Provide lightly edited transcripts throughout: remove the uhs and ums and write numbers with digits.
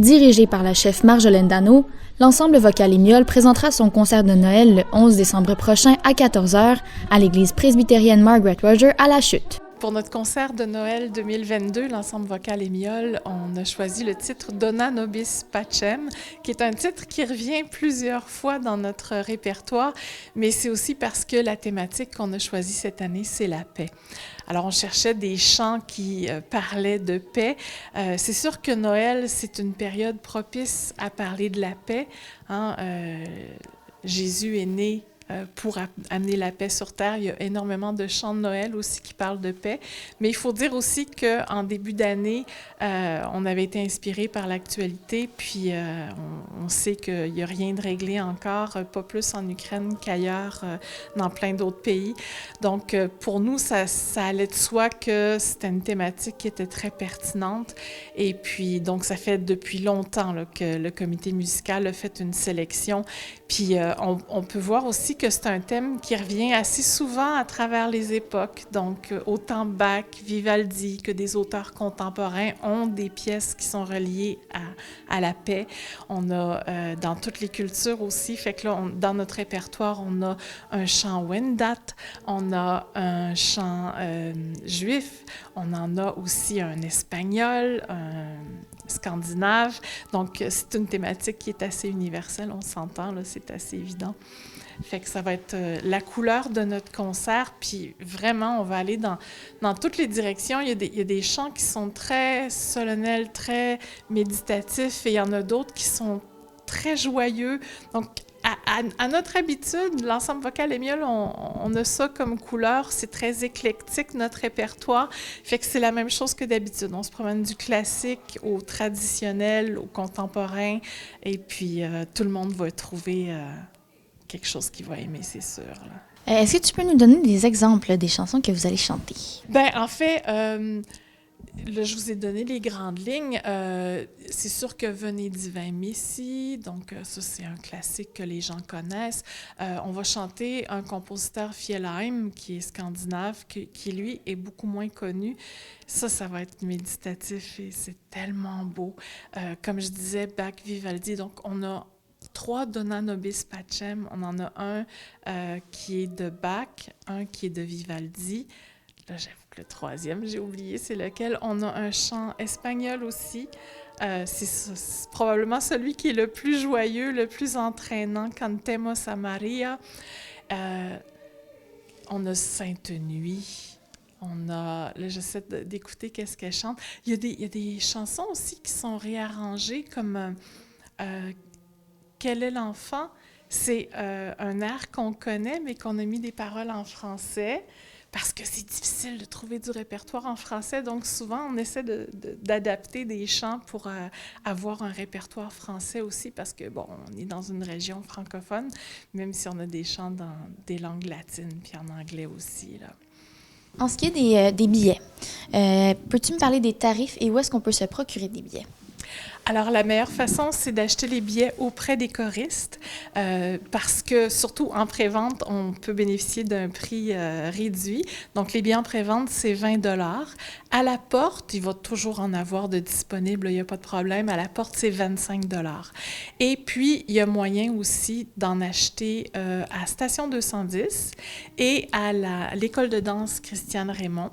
Dirigé par la chef Marjolaine Dano, l'ensemble vocal Émiole présentera son concert de Noël le 11 décembre prochain à 14h à l'église presbytérienne Margaret Roger à La Chute. Pour notre concert de Noël 2022, l'ensemble vocal Émiole, on a choisi le titre Dona Nobis Pacem, qui est un titre qui revient plusieurs fois dans notre répertoire, mais c'est aussi parce que la thématique qu'on a choisie cette année, c'est la paix. Alors, on cherchait des chants qui parlaient de paix. C'est sûr que Noël, c'est une période propice à parler de la paix. Jésus est né pour amener la paix sur Terre. Il y a énormément de chants de Noël aussi qui parlent de paix. Mais il faut dire aussi qu'en début d'année, on avait été inspiré par l'actualité, puis on sait qu'il n'y a rien de réglé encore, pas plus en Ukraine qu'ailleurs, dans plein d'autres pays. Donc, pour nous, ça allait de soi que c'était une thématique qui était très pertinente. Et puis, donc, ça fait depuis longtemps là, que le comité musical a fait une sélection. Puis, on peut voir aussi que c'est un thème qui revient assez souvent à travers les époques. Donc, autant Bach, Vivaldi que des auteurs contemporains ont des pièces qui sont reliées à la paix. On a dans toutes les cultures aussi, fait que là, dans notre répertoire, on a un chant Wendat, on a un chant juif, on en a aussi un espagnol, un scandinave. Donc, c'est une thématique qui est assez universelle, on s'entend, là, c'est assez évident. Fait que ça va être la couleur de notre concert, puis vraiment, on va aller dans toutes les directions. Il y a des chants qui sont très solennels, très méditatifs, et il y en a d'autres qui sont très joyeux. Donc, à notre habitude, l'ensemble vocal Émiole, on a ça comme couleur. C'est très éclectique, notre répertoire. Fait que c'est la même chose que d'habitude. On se promène du classique au traditionnel, au contemporain, et puis tout le monde va trouver quelque chose qu'il va aimer, c'est sûr. Là. Est-ce que tu peux nous donner des exemples des chansons que vous allez chanter? Bien, en fait, là, je vous ai donné les grandes lignes. C'est sûr que Venez divin Messie, donc ça, c'est un classique que les gens connaissent. On va chanter un compositeur Fjellheim, qui est scandinave, qui lui, est beaucoup moins connu. Ça va être méditatif et c'est tellement beau. Comme je disais, Bach, Vivaldi, donc on a 3 Dona Nobis Pacem. On en a un qui est de Bach, un qui est de Vivaldi. Là, j'avoue que le troisième, j'ai oublié, c'est lequel. On a un chant espagnol aussi. C'est probablement celui qui est le plus joyeux, le plus entraînant, Cantemos a Maria. On a Sainte Nuit. On a... Là, j'essaie d'écouter qu'est-ce qu'elle chante. Il y a des chansons aussi qui sont réarrangées comme... Quel est l'enfant? C'est un air qu'on connaît, mais qu'on a mis des paroles en français, parce que c'est difficile de trouver du répertoire en français. Donc, souvent, on essaie d'adapter des chants pour avoir un répertoire français aussi, parce que, bon, on est dans une région francophone, même si on a des chants dans des langues latines, puis en anglais aussi, là. En ce qui est des billets, peux-tu me parler des tarifs et où est-ce qu'on peut se procurer des billets? Alors, la meilleure façon, c'est d'acheter les billets auprès des choristes parce que, surtout en pré-vente, on peut bénéficier d'un prix réduit. Donc, les billets en pré-vente, c'est 20 $. À la porte, il va toujours en avoir de disponibles, il n'y a pas de problème. À la porte, c'est 25 $. Et puis, il y a moyen aussi d'en acheter à Station 210 et à l'école de danse Christiane Raymond.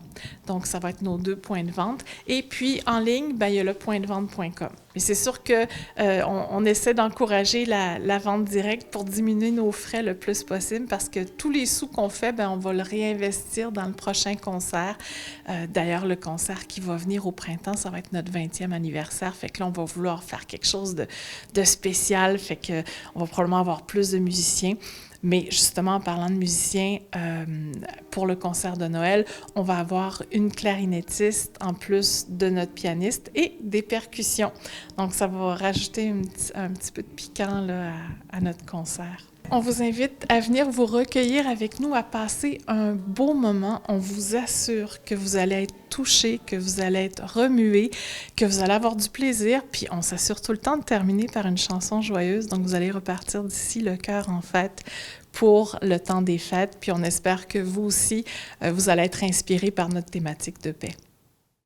Donc, ça va être nos 2 points de vente. Et puis, en ligne, ben, il y a le pointdevente.com. Mais c'est sûr qu'on essaie d'encourager la vente directe pour diminuer nos frais le plus possible parce que tous les sous qu'on fait, ben, on va le réinvestir dans le prochain concert. D'ailleurs, le concert qui va venir au printemps, ça va être notre 20e anniversaire. Fait que là, on va vouloir faire quelque chose de spécial. Fait qu'on va probablement avoir plus de musiciens. Mais justement, en parlant de musiciens, pour le concert de Noël, on va avoir une clarinettiste en plus de notre pianiste et des percussions. Donc, ça va rajouter un petit peu de piquant là, à notre concert. On vous invite à venir vous recueillir avec nous, à passer un beau moment. On vous assure que vous allez être touché, que vous allez être remué, que vous allez avoir du plaisir. Puis on s'assure tout le temps de terminer par une chanson joyeuse. Donc vous allez repartir d'ici le cœur en fête pour le temps des fêtes. Puis on espère que vous aussi, vous allez être inspirés par notre thématique de paix.